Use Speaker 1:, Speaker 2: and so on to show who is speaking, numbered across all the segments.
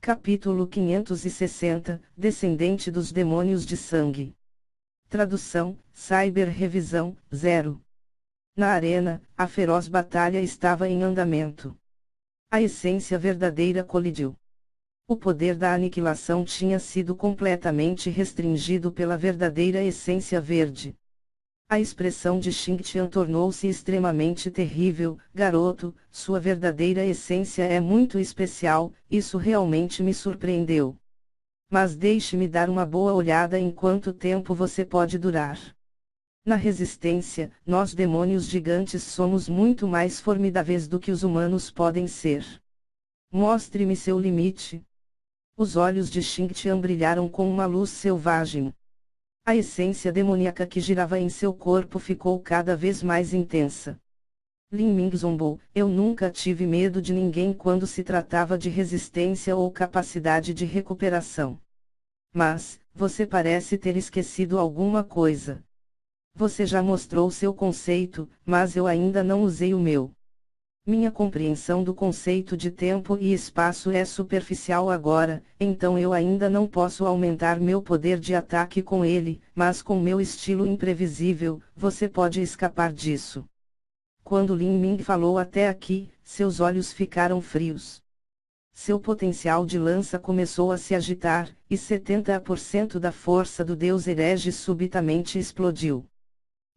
Speaker 1: Capítulo 560, Descendente dos Demônios de Sangue. Tradução, Cyber Revisão, 0. Na arena, a feroz batalha estava em andamento. A essência verdadeira colidiu. O poder da aniquilação tinha sido completamente restringido pela verdadeira essência verde. A expressão de Xingtian tornou-se extremamente terrível. Garoto, sua verdadeira essência é muito especial, isso realmente me surpreendeu. Mas deixe-me dar uma boa olhada em quanto tempo você pode durar. Na resistência, nós demônios gigantes somos muito mais formidáveis do que os humanos podem ser. Mostre-me seu limite. Os olhos de Xingtian brilharam com uma luz selvagem. A essência demoníaca que girava em seu corpo ficou cada vez mais intensa. Lin Ming zombou: eu nunca tive medo de ninguém quando se tratava de resistência ou capacidade de recuperação. Mas, você parece ter esquecido alguma coisa. Você já mostrou seu conceito, mas eu ainda não usei o meu. Minha compreensão do conceito de tempo e espaço é superficial agora, então eu ainda não posso aumentar meu poder de ataque com ele, mas com meu estilo imprevisível, você pode escapar disso. Quando Lin Ming falou até aqui, seus olhos ficaram frios. Seu potencial de lança começou a se agitar, e 70% da força do deus herege subitamente explodiu.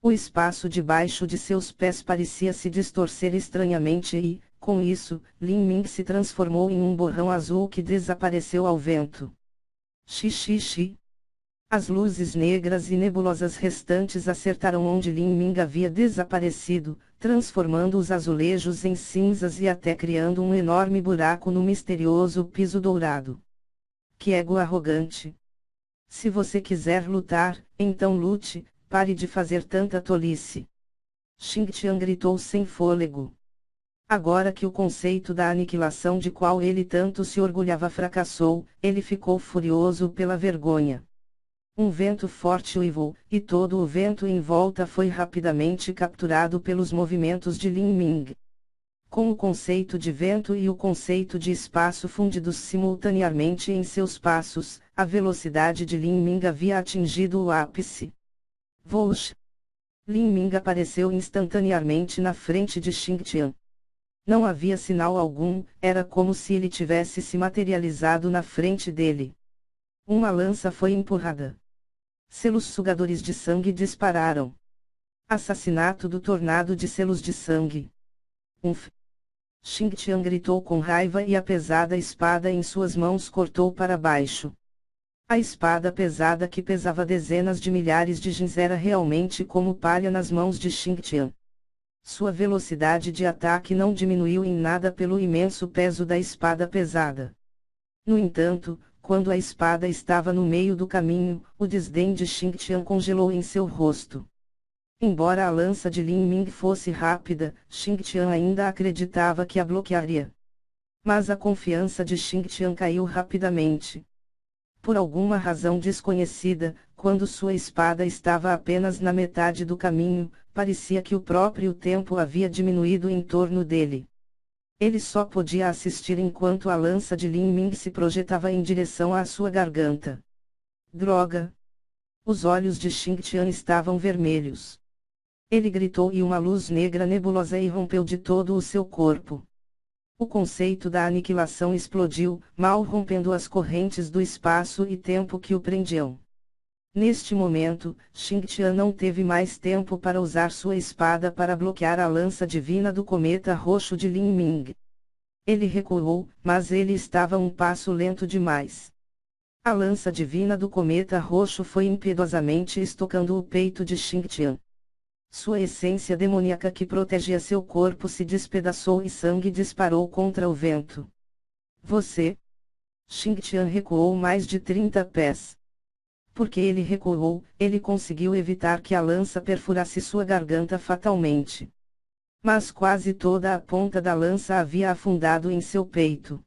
Speaker 1: O espaço debaixo de seus pés parecia se distorcer estranhamente e, com isso, Lin Ming se transformou em um borrão azul que desapareceu ao vento. Xixi. As luzes negras e nebulosas restantes acertaram onde Lin Ming havia desaparecido, transformando os azulejos em cinzas e até criando um enorme buraco no misterioso piso dourado. Que ego arrogante! Se você quiser lutar, então lute. Pare de fazer tanta tolice. Xingtian gritou sem fôlego. Agora que o conceito da aniquilação de qual ele tanto se orgulhava fracassou, ele ficou furioso pela vergonha. Um vento forte uivou, e todo o vento em volta foi rapidamente capturado pelos movimentos de Lin Ming. Com o conceito de vento e o conceito de espaço fundidos simultaneamente em seus passos, a velocidade de Lin Ming havia atingido o ápice. Vosh! Lin Ming apareceu instantaneamente na frente de Xingtian. Não havia sinal algum, era como se ele tivesse se materializado na frente dele. Uma lança foi empurrada. Selos sugadores de sangue dispararam. Assassinato do tornado de selos de sangue. Xingtian gritou com raiva e a pesada espada em suas mãos cortou para baixo. A espada pesada que pesava dezenas de milhares de jins era realmente como palha nas mãos de Xingtian. Sua velocidade de ataque não diminuiu em nada pelo imenso peso da espada pesada. No entanto, quando a espada estava no meio do caminho, o desdém de Xingtian congelou em seu rosto. Embora a lança de Lin Ming fosse rápida, Xingtian ainda acreditava que a bloquearia. Mas a confiança de Xingtian caiu rapidamente. Por alguma razão desconhecida, quando sua espada estava apenas na metade do caminho, parecia que o próprio tempo havia diminuído em torno dele. Ele só podia assistir enquanto a lança de Lin Ming se projetava em direção à sua garganta. Droga! Os olhos de Xingtian estavam vermelhos. Ele gritou e uma luz negra nebulosa irrompeu de todo o seu corpo. O conceito da aniquilação explodiu, mal rompendo as correntes do espaço e tempo que o prendiam. Neste momento, Xingtian não teve mais tempo para usar sua espada para bloquear a lança divina do cometa roxo de Lin Ming. Ele recuou, mas ele estava um passo lento demais. A lança divina do cometa roxo foi impiedosamente estocando o peito de Xingtian. Sua essência demoníaca que protegia seu corpo se despedaçou e sangue disparou contra o vento. Você? Xingtian recuou mais de 30 pés. Porque ele recuou, ele conseguiu evitar que a lança perfurasse sua garganta fatalmente. Mas quase toda a ponta da lança havia afundado em seu peito.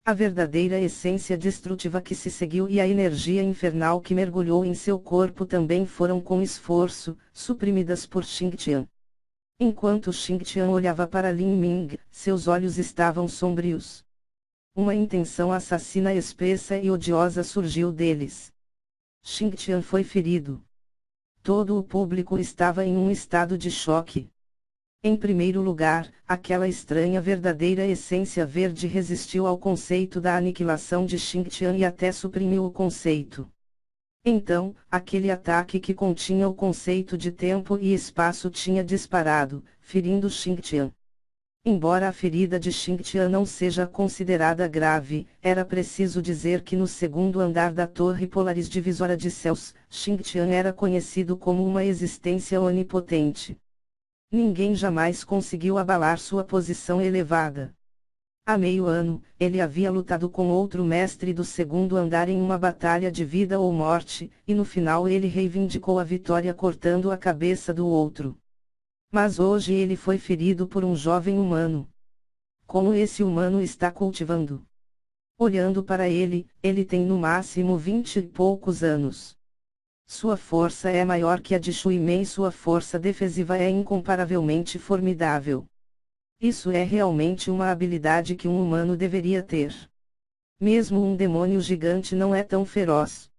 Speaker 1: A verdadeira essência destrutiva que se seguiu e a energia infernal que mergulhou em seu corpo também foram com esforço, suprimidas por Xingtian. Enquanto Xingtian olhava para Lin Ming, seus olhos estavam sombrios. Uma intenção assassina espessa e odiosa surgiu deles. Xingtian foi ferido. Todo o público estava em um estado de choque. Em primeiro lugar, aquela estranha verdadeira essência verde resistiu ao conceito da aniquilação de Xingtian e até suprimiu o conceito. Então, aquele ataque que continha o conceito de tempo e espaço tinha disparado, ferindo Xingtian. Embora a ferida de Xingtian não seja considerada grave, era preciso dizer que no segundo andar da torre Polaris divisora de céus, Xingtian era conhecido como uma existência onipotente. Ninguém jamais conseguiu abalar sua posição elevada. Há meio ano, ele havia lutado com outro mestre do segundo andar em uma batalha de vida ou morte, e no final ele reivindicou a vitória cortando a cabeça do outro. Mas hoje ele foi ferido por um jovem humano. Como esse humano está cultivando? Olhando para ele, ele tem no máximo 20 e poucos anos. Sua força é maior que a de Shui Mei e sua força defensiva é incomparavelmente formidável. Isso é realmente uma habilidade que um humano deveria ter. Mesmo um demônio gigante não é tão feroz.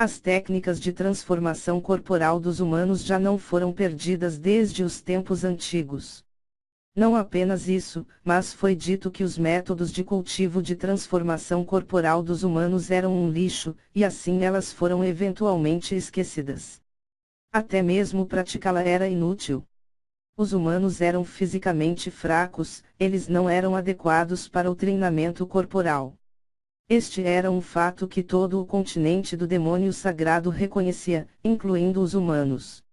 Speaker 1: As técnicas de transformação corporal dos humanos já não foram perdidas desde os tempos antigos. Não apenas isso, mas foi dito que os métodos de cultivo de transformação corporal dos humanos eram um lixo, e assim elas foram eventualmente esquecidas. Até mesmo praticá-la era inútil. Os humanos eram fisicamente fracos, eles não eram adequados para o treinamento corporal. Este era um fato que todo o continente do demônio sagrado reconhecia, incluindo os humanos.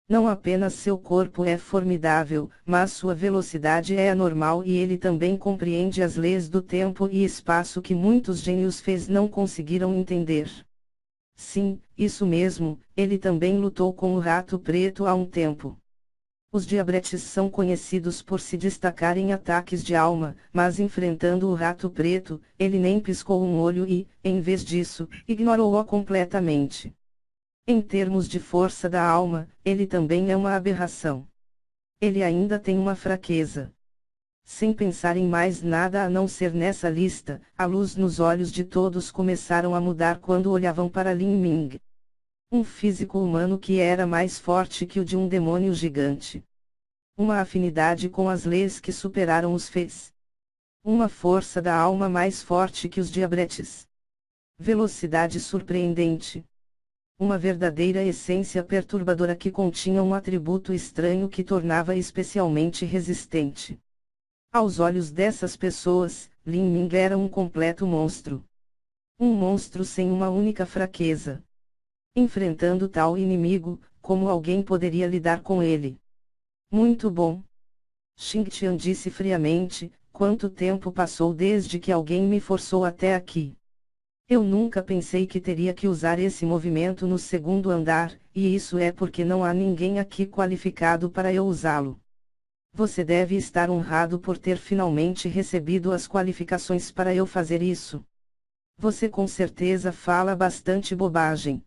Speaker 1: Não apenas seu corpo é formidável, mas sua velocidade é anormal e ele também compreende as leis do tempo e espaço que muitos gênios fez não conseguiram entender. Sim, isso mesmo, ele também lutou com o Rato Preto há um tempo. Os diabretes são conhecidos por se destacar em ataques de alma, mas enfrentando o Rato Preto, ele nem piscou um olho e, em vez disso, ignorou-o completamente. Em termos de força da alma, ele também é uma aberração. Ele ainda tem uma fraqueza. Sem pensar em mais nada a não ser nessa lista, a luz nos olhos de todos começaram a mudar quando olhavam para Lin Ming. Um físico humano que era mais forte que o de um demônio gigante. Uma afinidade com as leis que superaram os fez. Uma força da alma mais forte que os diabretes. Velocidade surpreendente. Uma verdadeira essência perturbadora que continha um atributo estranho que tornava especialmente resistente. Aos olhos dessas pessoas, Lin Ming era um completo monstro. Um monstro sem uma única fraqueza. Enfrentando tal inimigo, como alguém poderia lidar com ele? Muito bom. Xingtian disse friamente, quanto tempo passou desde que alguém me forçou até aqui? Eu nunca pensei que teria que usar esse movimento no segundo andar, e isso é porque não há ninguém aqui qualificado para eu usá-lo. Você deve estar honrado por ter finalmente recebido as qualificações para eu fazer isso. Você com certeza fala bastante bobagem.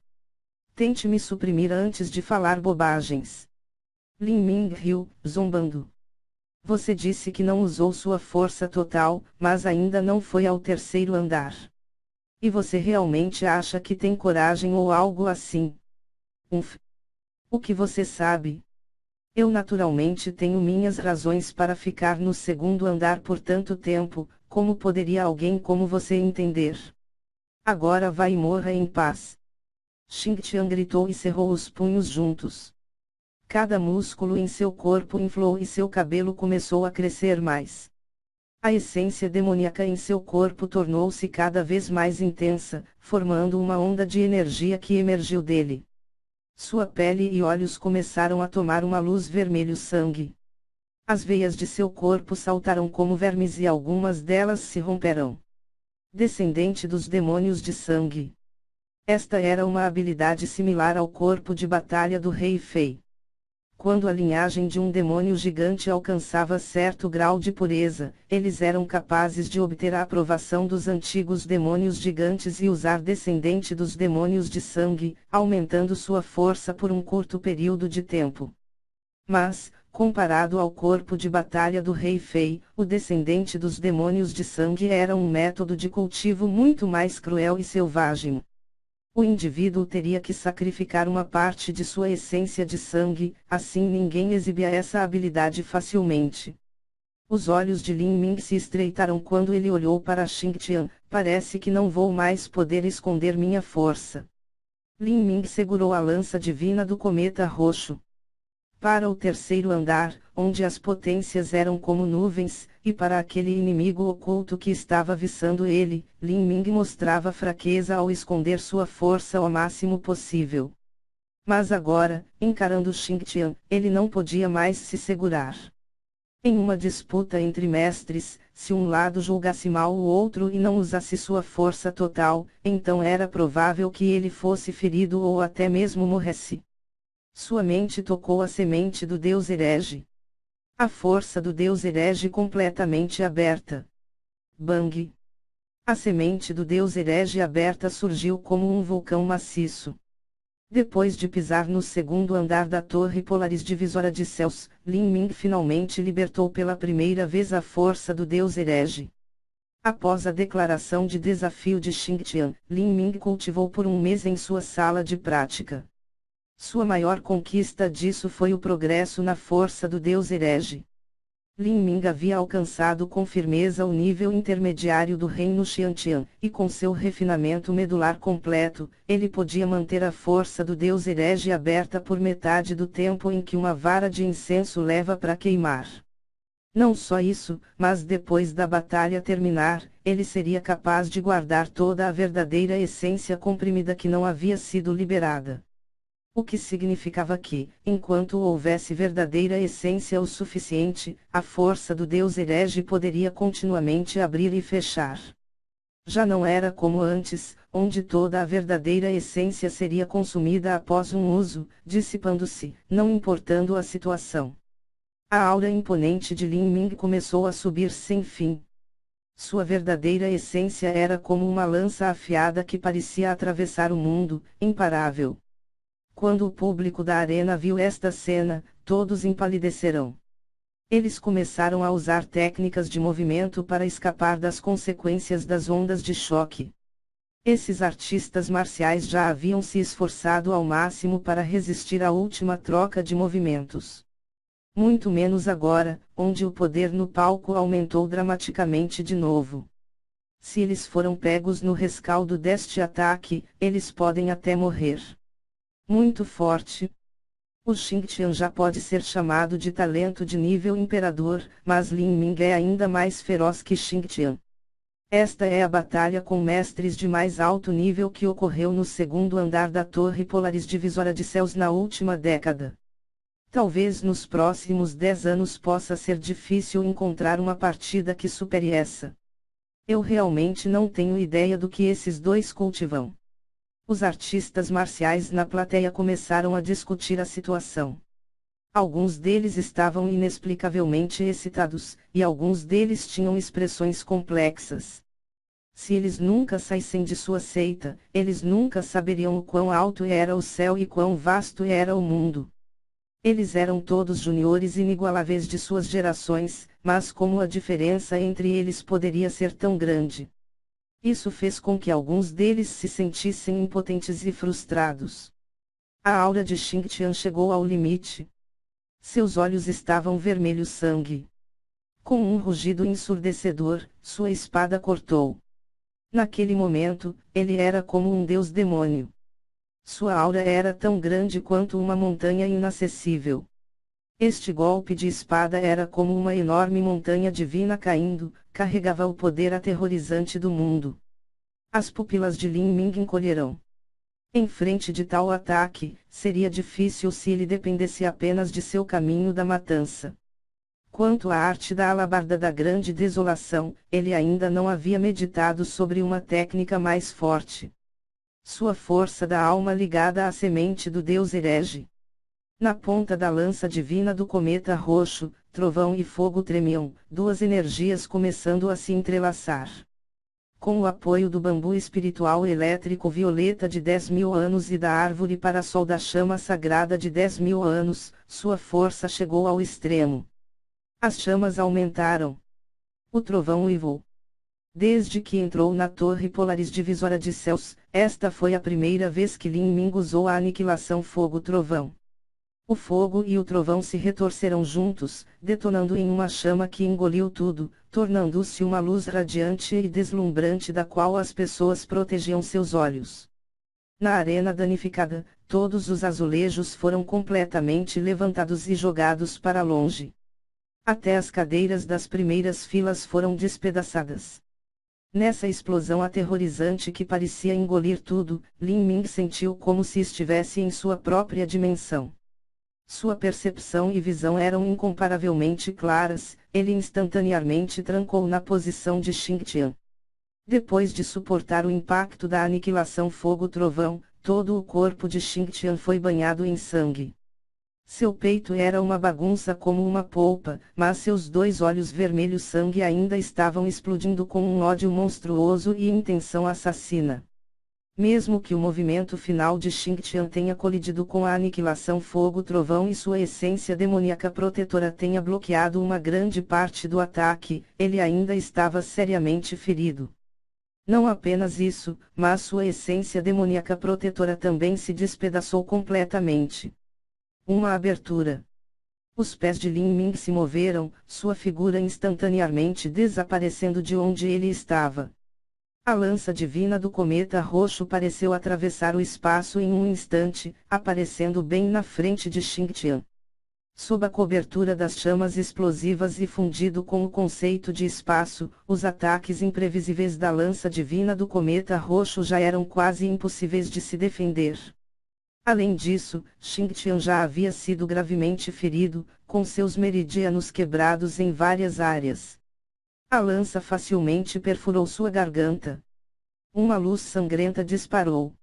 Speaker 1: Tente me suprimir antes de falar bobagens. Lin Ming riu, zombando. Você disse que não usou sua força total, mas ainda não foi ao terceiro andar. E você realmente acha que tem coragem ou algo assim? O que você sabe? Eu naturalmente tenho minhas razões para ficar no segundo andar por tanto tempo, como poderia alguém como você entender? Agora vá e morra em paz. Xingtian gritou e cerrou os punhos juntos. Cada músculo em seu corpo inflou e seu cabelo começou a crescer mais. A essência demoníaca em seu corpo tornou-se cada vez mais intensa, formando uma onda de energia que emergiu dele. Sua pele e olhos começaram a tomar uma luz vermelho-sangue. As veias de seu corpo saltaram como vermes e algumas delas se romperão. Descendente dos demônios de sangue. Esta era uma habilidade similar ao corpo de batalha do Rei Fei. Quando a linhagem de um demônio gigante alcançava certo grau de pureza, eles eram capazes de obter a aprovação dos antigos demônios gigantes e usar descendente dos demônios de sangue, aumentando sua força por um curto período de tempo. Mas, Comparado ao corpo de batalha do rei Fei, o descendente dos demônios de sangue era um método de cultivo muito mais cruel e selvagem. O indivíduo teria que sacrificar uma parte de sua essência de sangue, assim ninguém exibia essa habilidade facilmente. Os olhos de Lin Ming se estreitaram quando ele olhou para Xingtian. Parece que não vou mais poder esconder minha força. Lin Ming segurou a lança divina do cometa roxo. Para o terceiro andar, onde as potências eram como nuvens, e para aquele inimigo oculto que estava viçando ele, Lin Ming mostrava fraqueza ao esconder sua força ao máximo possível. Mas agora, encarando Xingtian, ele não podia mais se segurar. Em uma disputa entre mestres, se um lado julgasse mal o outro e não usasse sua força total, então era provável que ele fosse ferido ou até mesmo morresse. Sua mente tocou a semente do deus herege. A força do deus herege completamente aberta. Bang! A semente do deus herege aberta surgiu como um vulcão maciço. Depois de pisar no segundo andar da torre Polaris divisora de céus, Lin Ming finalmente libertou pela primeira vez a força do deus herege. Após a declaração de desafio de Xingtian, Lin Ming cultivou por um mês em sua sala de prática. Sua maior conquista disso foi o progresso na força do deus herege. Lin Ming havia alcançado com firmeza o nível intermediário do reino Xiantian, e com seu refinamento medular completo, ele podia manter a força do deus herege aberta por metade do tempo em que uma vara de incenso leva para queimar. Não só isso, mas depois da batalha terminar, ele seria capaz de guardar toda a verdadeira essência comprimida que não havia sido liberada. O que significava que, enquanto houvesse verdadeira essência o suficiente, a força do deus herege poderia continuamente abrir e fechar. Já não era como antes, onde toda a verdadeira essência seria consumida após um uso, dissipando-se, não importando a situação. A aura imponente de Lin Ming começou a subir sem fim. Sua verdadeira essência era como uma lança afiada que parecia atravessar o mundo, imparável. Quando o público da arena viu esta cena, todos empalidecerão. Eles começaram a usar técnicas de movimento para escapar das consequências das ondas de choque. Esses artistas marciais já haviam se esforçado ao máximo para resistir à última troca de movimentos. Muito menos agora, onde o poder no palco aumentou dramaticamente de novo. Se eles foram pegos no rescaldo deste ataque, eles podem até morrer. Muito forte. O Xingtian já pode ser chamado de talento de nível imperador, mas Lin Ming é ainda mais feroz que Xingtian. Esta é a batalha com mestres de mais alto nível que ocorreu no segundo andar da Torre Polaris divisora de céus na última década. Talvez nos próximos 10 anos possa ser difícil encontrar uma partida que supere essa. Eu realmente não tenho ideia do que esses dois cultivam. Os artistas marciais na plateia começaram a discutir a situação. Alguns deles estavam inexplicavelmente excitados, e alguns deles tinham expressões complexas. Se eles nunca saíssem de sua seita, eles nunca saberiam o quão alto era o céu e quão vasto era o mundo. Eles eram todos juniores inigualáveis de suas gerações, mas como a diferença entre eles poderia ser tão grande? Isso fez com que alguns deles se sentissem impotentes e frustrados. A aura de Xingtian chegou ao limite. Seus olhos estavam vermelhos sangue. Com um rugido ensurdecedor, sua espada cortou. Naquele momento, ele era como um deus demônio. Sua aura era tão grande quanto uma montanha inacessível. Este golpe de espada era como uma enorme montanha divina caindo, carregava o poder aterrorizante do mundo. As pupilas de Lin Ming encolheram. Em frente de tal ataque, seria difícil se ele dependesse apenas de seu caminho da matança. Quanto à arte da alabarda da grande desolação, ele ainda não havia meditado sobre uma técnica mais forte. Sua força da alma ligada à semente do deus herege. Na ponta da lança divina do cometa roxo, trovão e fogo tremiam, duas energias começando a se entrelaçar. Com o apoio do bambu espiritual elétrico violeta de 10.000 anos e da árvore para-sol da chama sagrada de 10.000 anos, sua força chegou ao extremo. As chamas aumentaram. O trovão uivou. Desde que entrou na torre Polaris divisora de céus, esta foi a primeira vez que Lin Ming usou a aniquilação fogo-trovão. O fogo e o trovão se retorceram juntos, detonando em uma chama que engoliu tudo, tornando-se uma luz radiante e deslumbrante da qual as pessoas protegiam seus olhos. Na arena danificada, todos os azulejos foram completamente levantados e jogados para longe. Até as cadeiras das primeiras filas foram despedaçadas. Nessa explosão aterrorizante que parecia engolir tudo, Lin Ming sentiu como se estivesse em sua própria dimensão. Sua percepção e visão eram incomparavelmente claras, ele instantaneamente trancou na posição de Xingtian. Depois de suportar o impacto da aniquilação fogo-trovão, todo o corpo de Xingtian foi banhado em sangue. Seu peito era uma bagunça como uma polpa, mas seus 2 olhos vermelhos sangue ainda estavam explodindo com um ódio monstruoso e intenção assassina. Mesmo que o movimento final de Xingtian tenha colidido com a aniquilação fogo-trovão e sua essência demoníaca protetora tenha bloqueado uma grande parte do ataque, ele ainda estava seriamente ferido. Não apenas isso, mas sua essência demoníaca protetora também se despedaçou completamente. Uma abertura. Os pés de Lin Ming se moveram, sua figura instantaneamente desaparecendo de onde ele estava. A lança divina do cometa roxo pareceu atravessar o espaço em um instante, aparecendo bem na frente de Xingtian. Sob a cobertura das chamas explosivas e fundido com o conceito de espaço, os ataques imprevisíveis da lança divina do cometa roxo já eram quase impossíveis de se defender. Além disso, Xingtian já havia sido gravemente ferido, com seus meridianos quebrados em várias áreas. A lança facilmente perfurou sua garganta. Uma luz sangrenta disparou.